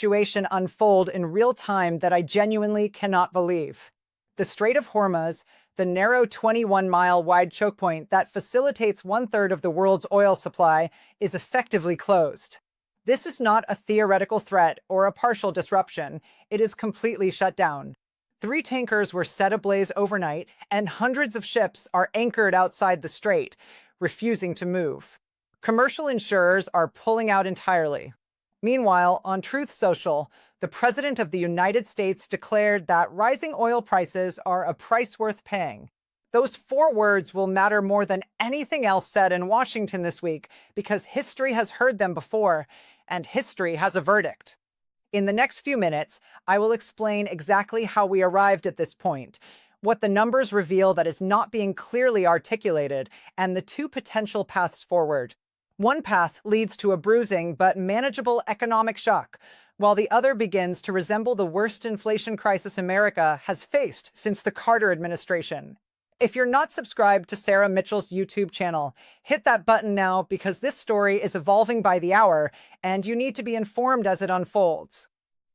Situation unfold in real time that I genuinely cannot believe. The Strait of Hormuz, the narrow 21-mile wide choke point that facilitates one-third of the world's oil supply, is effectively closed. This is not a theoretical threat or a partial disruption. It is completely shut down. 3 tankers were set ablaze overnight, and hundreds of ships are anchored outside the strait, refusing to move. Commercial insurers are pulling out entirely. Meanwhile, on Truth Social, the President of the United States declared that rising oil prices are a price worth paying. Those 4 words will matter more than anything else said in Washington this week because history has heard them before, and history has a verdict. In the next few minutes, I will explain exactly how we arrived at this point, what the numbers reveal that is not being clearly articulated, and the 2 potential paths forward. One path leads to a bruising but manageable economic shock, while the other begins to resemble the worst inflation crisis America has faced since the Carter administration. If you're not subscribed to Sarah Mitchell's YouTube channel, hit that button now because this story is evolving by the hour and you need to be informed as it unfolds.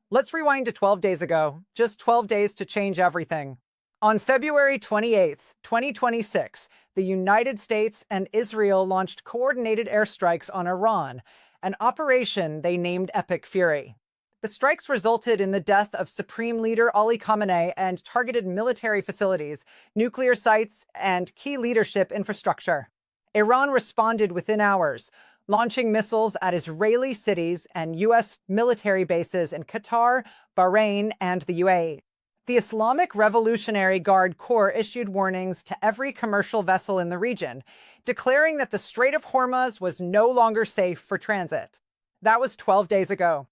Let's rewind to 12 days ago, just 12 days to change everything. On February 28, 2026, the United States and Israel launched coordinated airstrikes on Iran, an operation they named Epic Fury. The strikes resulted in the death of Supreme Leader Ali Khamenei and targeted military facilities, nuclear sites, and key leadership infrastructure. Iran responded within hours, launching missiles at Israeli cities and U.S. military bases in Qatar, Bahrain, and the UAE. The Islamic Revolutionary Guard Corps issued warnings to every commercial vessel in the region, declaring that the Strait of Hormuz was no longer safe for transit. That was 12 days ago.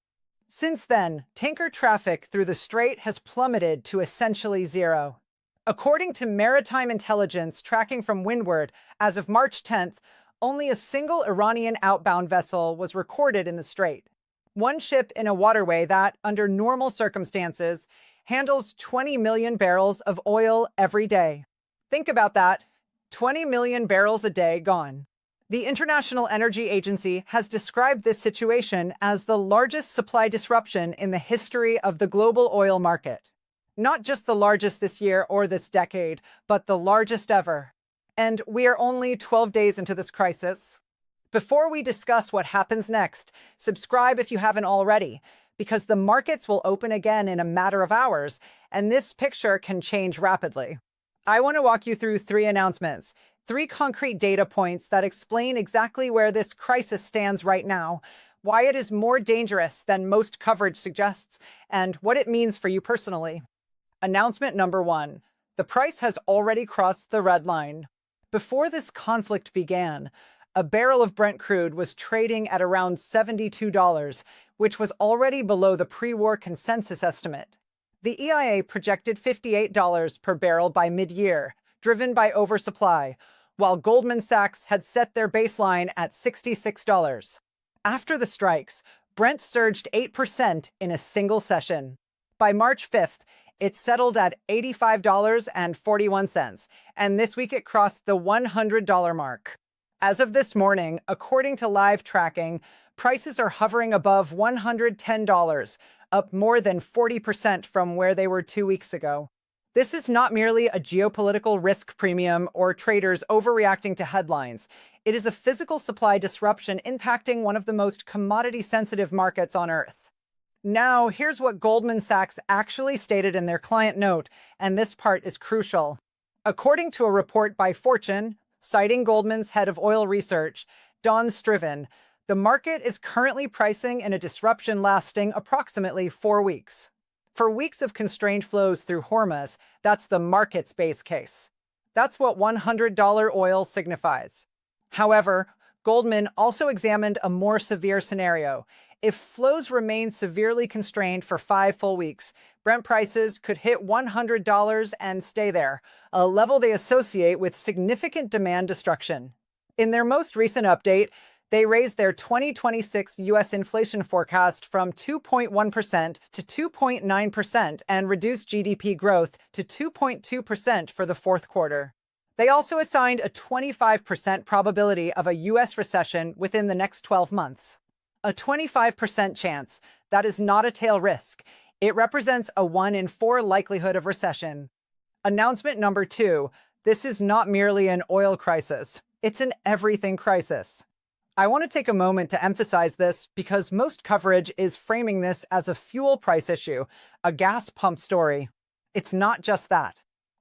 Since then, tanker traffic through the strait has plummeted to essentially zero. According to maritime intelligence tracking from windward, as of March 10th, only a single Iranian outbound vessel was recorded in the strait. One ship in a waterway that, under normal circumstances, handles 20 million barrels of oil every day. Think about that. 20 million barrels a day gone. The International Energy Agency has described this situation as the largest supply disruption in the history of the global oil market. Not just the largest this year or this decade, but the largest ever. And we are only 12 days into this crisis. Before we discuss what happens next, subscribe if you haven't already, because the markets will open again in a matter of hours, and this picture can change rapidly. I want to walk you through 3 announcements, 3 concrete data points that explain exactly where this crisis stands right now, why it is more dangerous than most coverage suggests, and what it means for you personally. Announcement number 1. The price has already crossed the red line. Before this conflict began, a barrel of Brent crude was trading at around $72, which was already below the pre-war consensus estimate. The EIA projected $58 per barrel by mid-year, driven by oversupply, while Goldman Sachs had set their baseline at $66. After the strikes, Brent surged 8% in a single session. By March 5th, it settled at $85.41, and this week it crossed the $100 mark. As of this morning, according to live tracking, prices are hovering above $110, up more than 40% from where they were 2 weeks ago. This is not merely a geopolitical risk premium or traders overreacting to headlines. It is a physical supply disruption impacting one of the most commodity-sensitive markets on Earth. Now, here's what Goldman Sachs actually stated in their client note, and this part is crucial. According to a report by Fortune, citing Goldman's head of oil research, Don Striven, the market is currently pricing in a disruption lasting approximately 4 weeks. For weeks of constrained flows through Hormuz, that's the market's base case. That's what $100 oil signifies. However, Goldman also examined a more severe scenario. If flows remain severely constrained for 5 full weeks, Brent prices could hit $100 and stay there, a level they associate with significant demand destruction. In their most recent update, they raised their 2026 U.S. inflation forecast from 2.1% to 2.9% and reduced GDP growth to 2.2% for the fourth quarter. They also assigned a 25% probability of a U.S. recession within the next 12 months. A 25% chance. That is not a tail risk. It represents a 1 in 4 likelihood of recession. Announcement number 2. This is not merely an oil crisis. It's an everything crisis. I want to take a moment to emphasize this because most coverage is framing this as a fuel price issue, a gas pump story. It's not just that.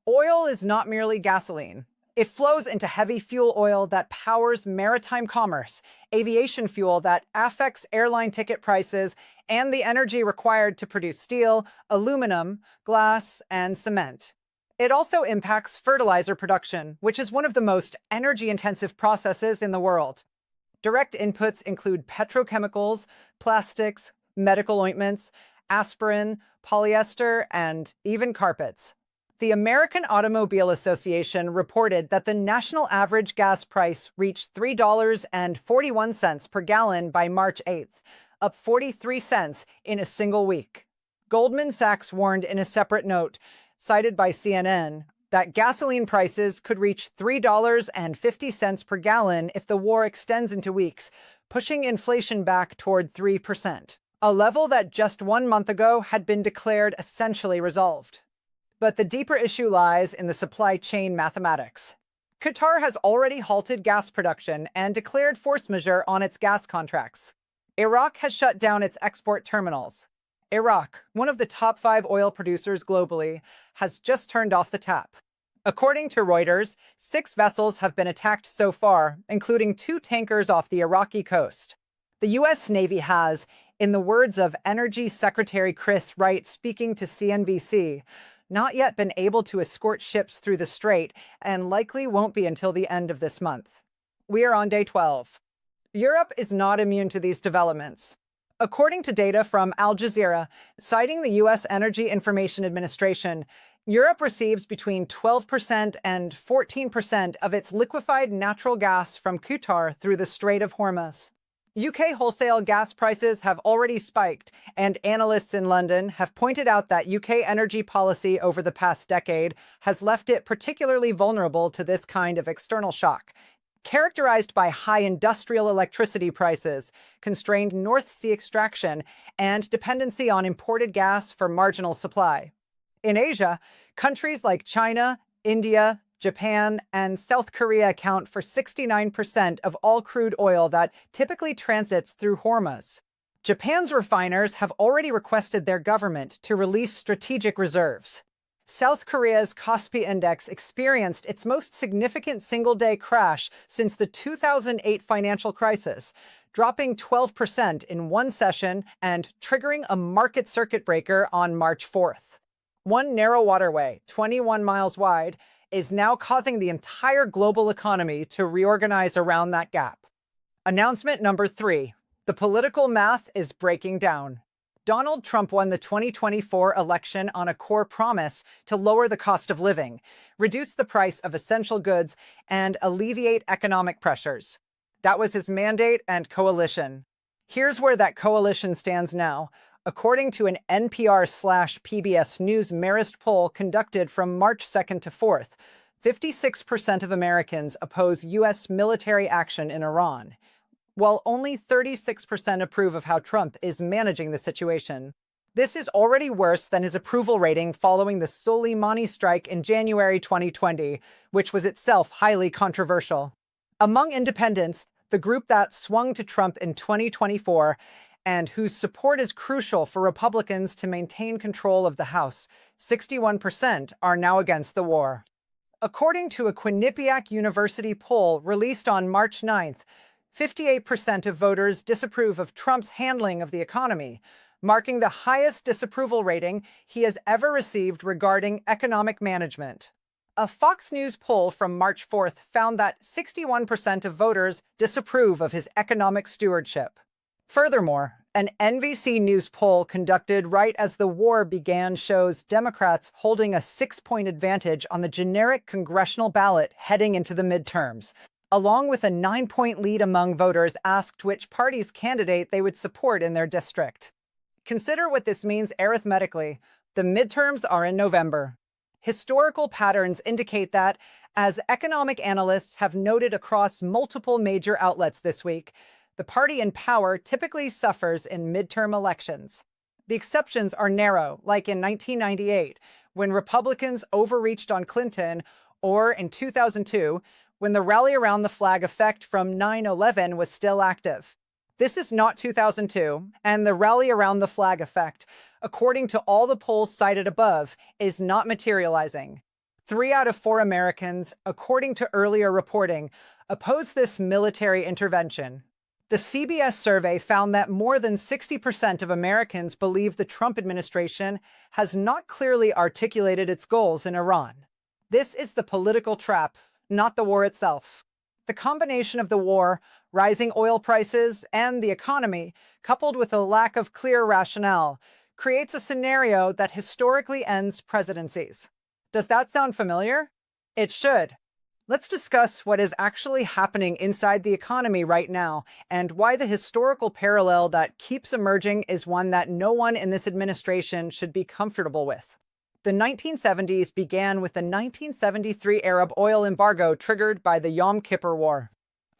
Oil is not merely gasoline. It flows into heavy fuel oil that powers maritime commerce, aviation fuel that affects airline ticket prices, and the energy required to produce steel, aluminum, glass, and cement. It also impacts fertilizer production, which is one of the most energy-intensive processes in the world. Direct inputs include petrochemicals, plastics, medical ointments, aspirin, polyester, and even carpets. The American Automobile Association reported that the national average gas price reached $3.41 per gallon by March 8th, up 43 cents in a single week. Goldman Sachs warned in a separate note, cited by CNN, that gasoline prices could reach $3.50 per gallon if the war extends into weeks, pushing inflation back toward 3%, a level that just 1 month ago had been declared essentially resolved. But the deeper issue lies in the supply chain mathematics. Qatar has already halted gas production and declared force majeure on its gas contracts. Iraq has shut down its export terminals. Iraq, one of the top 5 oil producers globally, has just turned off the tap. According to Reuters, 6 vessels have been attacked so far, including 2 tankers off the Iraqi coast. The U.S. Navy has, in the words of Energy Secretary Chris Wright speaking to CNBC, not yet been able to escort ships through the strait and likely won't be until the end of this month. We are on day 12. Europe is not immune to these developments. According to data from Al Jazeera, citing the U.S. Energy Information Administration, Europe receives between 12% and 14% of its liquefied natural gas from Qatar through the Strait of Hormuz. UK wholesale gas prices have already spiked, and analysts in London have pointed out that UK energy policy over the past decade has left it particularly vulnerable to this kind of external shock. Characterized by high industrial electricity prices, constrained North Sea extraction, and dependency on imported gas for marginal supply. In Asia, countries like China, India, Japan, and South Korea account for 69% of all crude oil that typically transits through Hormuz. Japan's refiners have already requested their government to release strategic reserves. South Korea's Kospi index experienced its most significant single-day crash since the 2008 financial crisis, dropping 12% in one session and triggering a market circuit breaker on March 4th. One narrow waterway, 21 miles wide, is now causing the entire global economy to reorganize around that gap. Announcement number 3. The political math is breaking down. Donald Trump won the 2024 election on a core promise to lower the cost of living, reduce the price of essential goods, and alleviate economic pressures. That was his mandate and coalition. Here's where that coalition stands now. According to an NPR/PBS News Marist poll conducted from March 2nd to 4th, 56% of Americans oppose U.S. military action in Iran, while only 36% approve of how Trump is managing the situation. This is already worse than his approval rating following the Soleimani strike in January 2020, which was itself highly controversial. Among independents, the group that swung to Trump in 2024 and whose support is crucial for Republicans to maintain control of the House, 61% are now against the war. According to a Quinnipiac University poll released on March 9th, 58% of voters disapprove of Trump's handling of the economy, marking the highest disapproval rating he has ever received regarding economic management. A Fox News poll from March 4th found that 61% of voters disapprove of his economic stewardship. Furthermore, an NBC News poll conducted right as the war began shows Democrats holding a 6-point advantage on the generic congressional ballot heading into the midterms, along with a 9-point lead among voters asked which party's candidate they would support in their district. Consider what this means arithmetically. The midterms are in November. Historical patterns indicate that, as economic analysts have noted across multiple major outlets this week, The party in power typically suffers in midterm elections. The exceptions are narrow, like in 1998, when Republicans overreached on Clinton, or in 2002, when the rally around the flag effect from 9/11 was still active. This is not 2002, and the rally around the flag effect, according to all the polls cited above, is not materializing. 3 out of 4 Americans, according to earlier reporting, oppose this military intervention. The CBS survey found that more than 60% of Americans believe the Trump administration has not clearly articulated its goals in Iran. This is the political trap, not the war itself. The combination of the war, rising oil prices, and the economy, coupled with a lack of clear rationale, creates a scenario that historically ends presidencies. Does that sound familiar? It should. Let's discuss what is actually happening inside the economy right now and why the historical parallel that keeps emerging is one that no one in this administration should be comfortable with. The 1970s began with the 1973 Arab oil embargo triggered by the Yom Kippur War.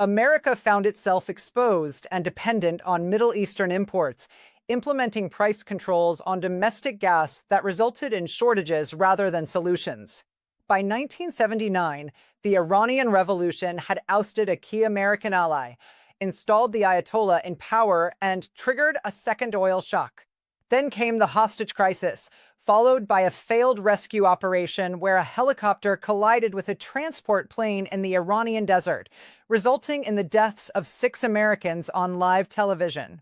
America found itself exposed and dependent on Middle Eastern imports, implementing price controls on domestic gas that resulted in shortages rather than solutions. By 1979, the Iranian Revolution had ousted a key American ally, installed the Ayatollah in power, and triggered a second oil shock. Then came the hostage crisis, followed by a failed rescue operation where a helicopter collided with a transport plane in the Iranian desert, resulting in the deaths of 6 Americans on live television.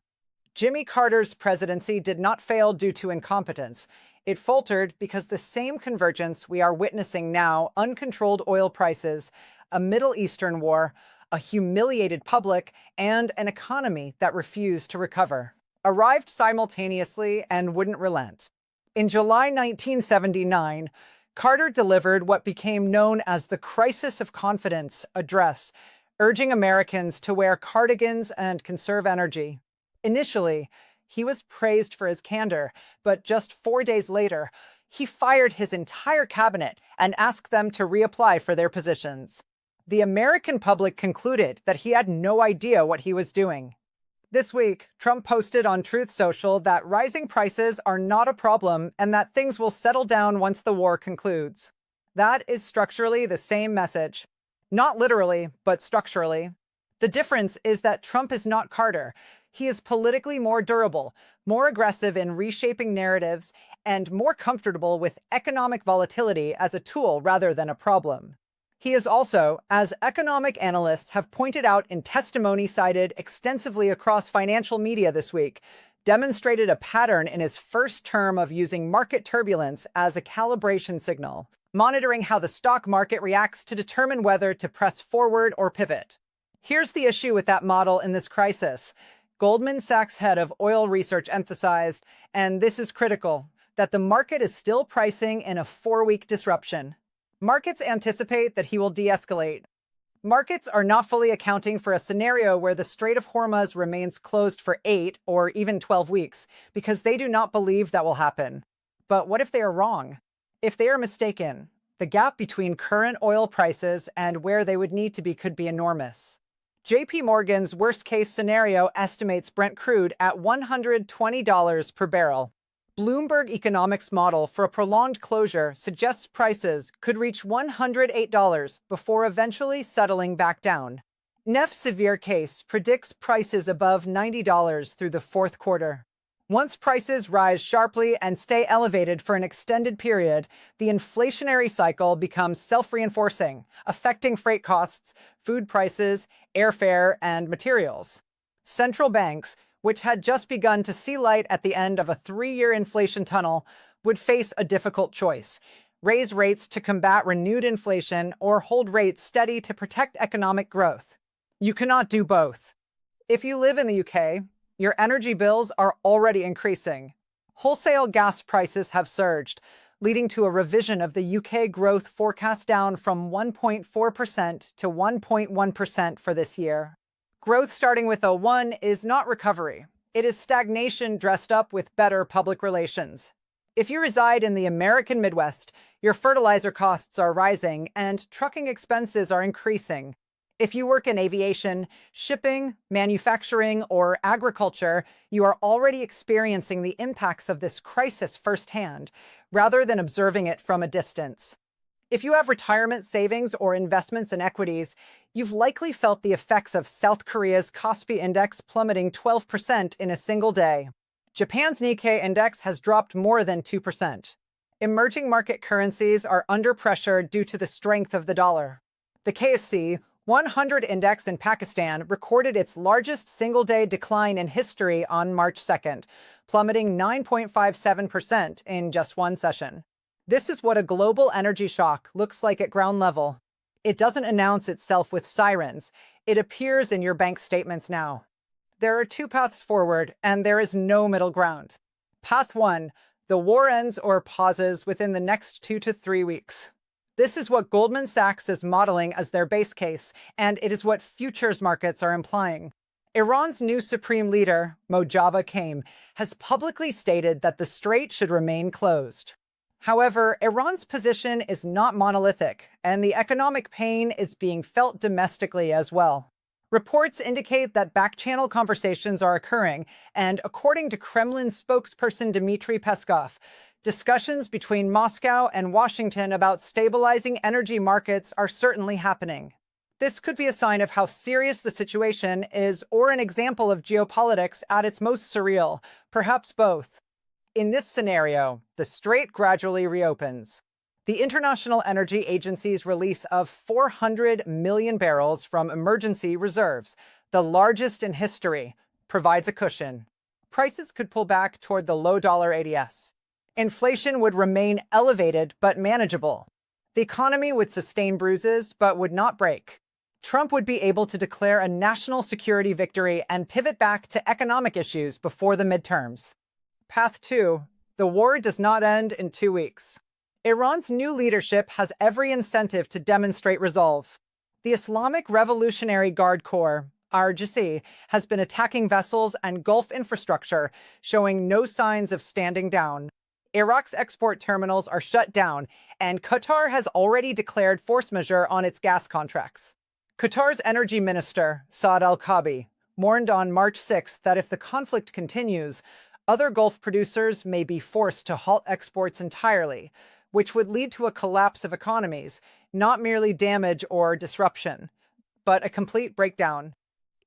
Jimmy Carter's presidency did not fail due to incompetence. It faltered because the same convergence we are witnessing now, uncontrolled oil prices, a Middle Eastern war, a humiliated public, and an economy that refused to recover, arrived simultaneously and wouldn't relent. In July 1979, Carter delivered what became known as the Crisis of Confidence address, urging Americans to wear cardigans and conserve energy. Initially, he was praised for his candor, but just 4 days later, he fired his entire cabinet and asked them to reapply for their positions. The American public concluded that he had no idea what he was doing. This week, Trump posted on Truth Social that rising prices are not a problem and that things will settle down once the war concludes. That is structurally the same message. Not literally, but structurally. The difference is that Trump is not Carter. He is politically more durable, more aggressive in reshaping narratives, and more comfortable with economic volatility as a tool rather than a problem. He is also, as economic analysts have pointed out in testimony cited extensively across financial media this week, demonstrated a pattern in his first term of using market turbulence as a calibration signal, monitoring how the stock market reacts to determine whether to press forward or pivot. Here's the issue with that model in this crisis. Goldman Sachs head of oil research emphasized, and this is critical, that the market is still pricing in a 4-week disruption. Markets anticipate that he will de-escalate. Markets are not fully accounting for a scenario where the Strait of Hormuz remains closed for 8 or even 12 weeks, because they do not believe that will happen. But what if they are wrong? If they are mistaken, the gap between current oil prices and where they would need to be could be enormous. JP Morgan's worst-case scenario estimates Brent crude at $120 per barrel. Bloomberg economics model for a prolonged closure suggests prices could reach $108 before eventually settling back down. NEF's severe case predicts prices above $90 through the fourth quarter. Once prices rise sharply and stay elevated for an extended period, the inflationary cycle becomes self-reinforcing, affecting freight costs, food prices, airfare, and materials. Central banks, which had just begun to see light at the end of a 3-year inflation tunnel, would face a difficult choice: raise rates to combat renewed inflation or hold rates steady to protect economic growth. You cannot do both. If you live in the UK, your energy bills are already increasing. Wholesale gas prices have surged, leading to a revision of the UK growth forecast down from 1.4% to 1.1% for this year. Growth starting with a 1 is not recovery. It is stagnation dressed up with better public relations. If you reside in the American Midwest, your fertilizer costs are rising and trucking expenses are increasing. If you work in aviation, shipping, manufacturing, or agriculture, you are already experiencing the impacts of this crisis firsthand, rather than observing it from a distance. If you have retirement savings or investments in equities, you've likely felt the effects of South Korea's Kospi index plummeting 12% in a single day. Japan's Nikkei index has dropped more than 2%. Emerging market currencies are under pressure due to the strength of the dollar. The KSC 100 index in Pakistan recorded its largest single-day decline in history on March 2nd, plummeting 9.57% in just one session. This is what a global energy shock looks like at ground level. It doesn't announce itself with sirens. It appears in your bank statements now. There are two paths forward, and there is no middle ground. Path 1. The war ends or pauses within the next 2 to 3 weeks. This is what Goldman Sachs is modeling as their base case, and it is what futures markets are implying. Iran's new supreme leader, Mojtaba Kame, has publicly stated that the strait should remain closed. However, Iran's position is not monolithic, and the economic pain is being felt domestically as well. Reports indicate that back-channel conversations are occurring, and according to Kremlin spokesperson Dmitry Peskov, discussions between Moscow and Washington about stabilizing energy markets are certainly happening. This could be a sign of how serious the situation is, or an example of geopolitics at its most surreal, perhaps both. In this scenario, the strait gradually reopens. The International Energy Agency's release of 400 million barrels from emergency reserves, the largest in history, provides a cushion. Prices could pull back toward the low dollar ADS. Inflation would remain elevated but manageable. The economy would sustain bruises but would not break. Trump would be able to declare a national security victory and pivot back to economic issues before the midterms. Path 2. The war does not end in 2 weeks. Iran's new leadership has every incentive to demonstrate resolve. The Islamic Revolutionary Guard Corps, IRGC, has been attacking vessels and Gulf infrastructure, showing no signs of standing down. Iraq's export terminals are shut down, and Qatar has already declared force majeure on its gas contracts. Qatar's energy minister, Saad al-Kaabi, warned on March 6 that if the conflict continues, other Gulf producers may be forced to halt exports entirely, which would lead to a collapse of economies, not merely damage or disruption, but a complete breakdown.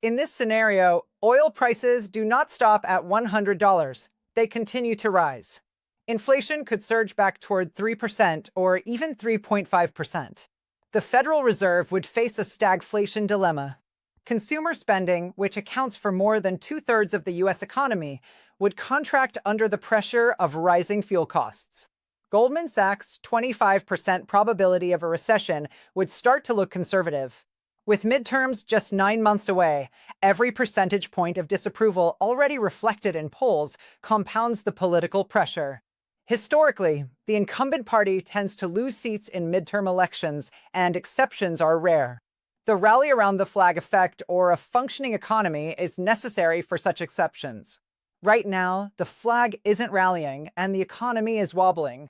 In this scenario, oil prices do not stop at $100. They continue to rise. Inflation could surge back toward 3% or even 3.5%. The Federal Reserve would face a stagflation dilemma. Consumer spending, which accounts for more than 2/3 of the U.S. economy, would contract under the pressure of rising fuel costs. Goldman Sachs' 25% probability of a recession would start to look conservative. With midterms just 9 months away, every percentage point of disapproval already reflected in polls compounds the political pressure. Historically, the incumbent party tends to lose seats in midterm elections, and exceptions are rare. The rally around the flag effect or a functioning economy is necessary for such exceptions. Right now, the flag isn't rallying, and the economy is wobbling.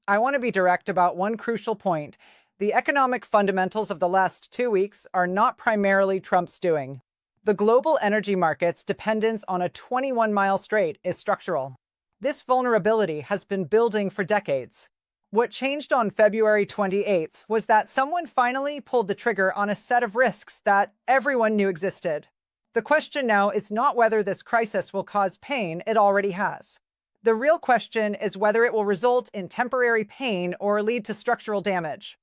I want to be direct about one crucial point. The economic fundamentals of the last 2 weeks are not primarily Trump's doing. The global energy market's dependence on a 21-mile strait is structural. This vulnerability has been building for decades. What changed on February 28th was that someone finally pulled the trigger on a set of risks that everyone knew existed. The question now is not whether this crisis will cause pain, it already has. The real question is whether it will result in temporary pain or lead to structural damage.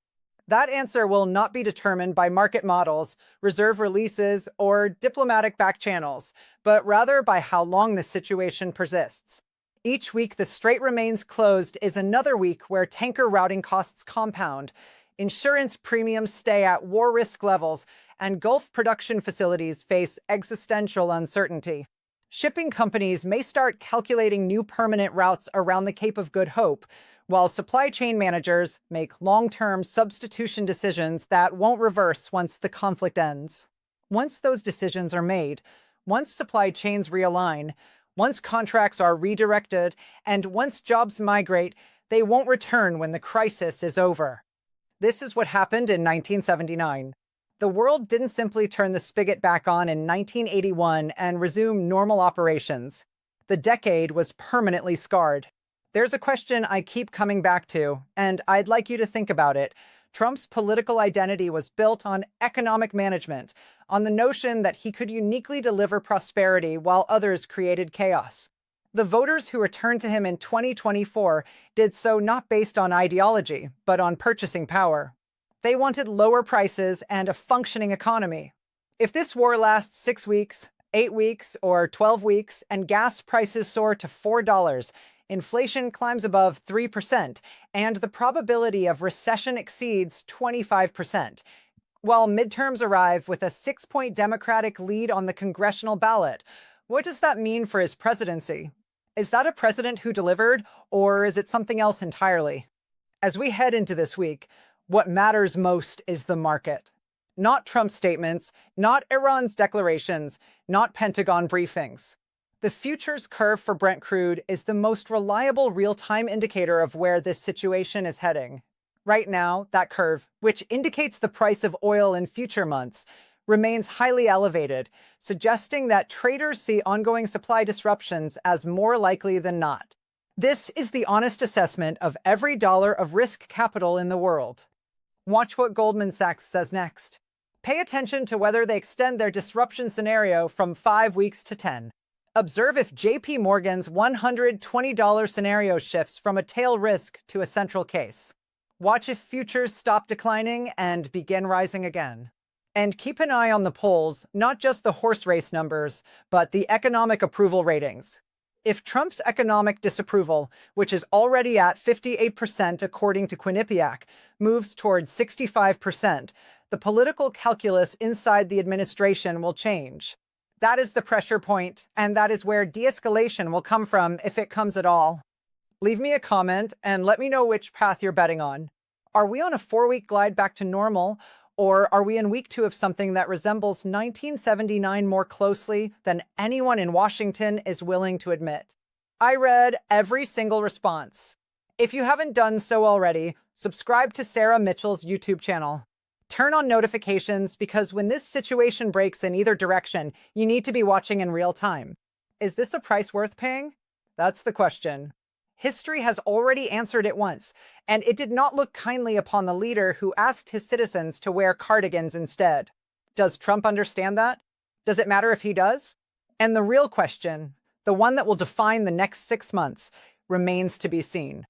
That answer will not be determined by market models, reserve releases, or diplomatic back channels, but rather by how long this situation persists. Each week the strait remains closed is another week where tanker routing costs compound, insurance premiums stay at war risk levels, and Gulf production facilities face existential uncertainty. Shipping companies may start calculating new permanent routes around the Cape of Good Hope, while supply chain managers make long-term substitution decisions that won't reverse once the conflict ends. Once those decisions are made, once supply chains realign, once contracts are redirected, and once jobs migrate, they won't return when the crisis is over. This is what happened in 1979. The world didn't simply turn the spigot back on in 1981 and resume normal operations. The decade was permanently scarred. There's a question I keep coming back to, and I'd like you to think about it. Trump's political identity was built on economic management, on the notion that he could uniquely deliver prosperity while others created chaos. The voters who returned to him in 2024 did so not based on ideology, but on purchasing power. They wanted lower prices and a functioning economy. If this war lasts 6 weeks, 8 weeks, or 12 weeks, and gas prices soar to $4, inflation climbs above 3%, and the probability of recession exceeds 25%, while midterms arrive with a 6-point Democratic lead on the congressional ballot, what does that mean for his presidency? Is that a president who delivered, or is it something else entirely? As we head into this week, what matters most is the market. Not Trump's statements, not Iran's declarations, not Pentagon briefings. The futures curve for Brent crude is the most reliable real-time indicator of where this situation is heading. Right now, that curve, which indicates the price of oil in future months, remains highly elevated, suggesting that traders see ongoing supply disruptions as more likely than not. This is the honest assessment of every dollar of risk capital in the world. Watch what Goldman Sachs says next. Pay attention to whether they extend their disruption scenario from 5 weeks to 10. Observe if JP Morgan's $120 scenario shifts from a tail risk to a central case. Watch if futures stop declining and begin rising again. And keep an eye on the polls, not just the horse race numbers, but the economic approval ratings. If Trump's economic disapproval, which is already at 58% according to Quinnipiac, moves toward 65%, the political calculus inside the administration will change. That is the pressure point, and that is where de-escalation will come from if it comes at all. Leave me a comment and let me know which path you're betting on. Are we on a 4-week glide back to normal, or are we in week 2 of something that resembles 1979 more closely than anyone in Washington is willing to admit? I read every single response. If you haven't done so already, subscribe to Sarah Mitchell's YouTube channel. Turn on notifications because when this situation breaks in either direction, you need to be watching in real time. Is this a price worth paying? That's the question. History has already answered it once, and it did not look kindly upon the leader who asked his citizens to wear cardigans instead. Does Trump understand that? Does it matter if he does? And the real question, the one that will define the next 6 months, remains to be seen.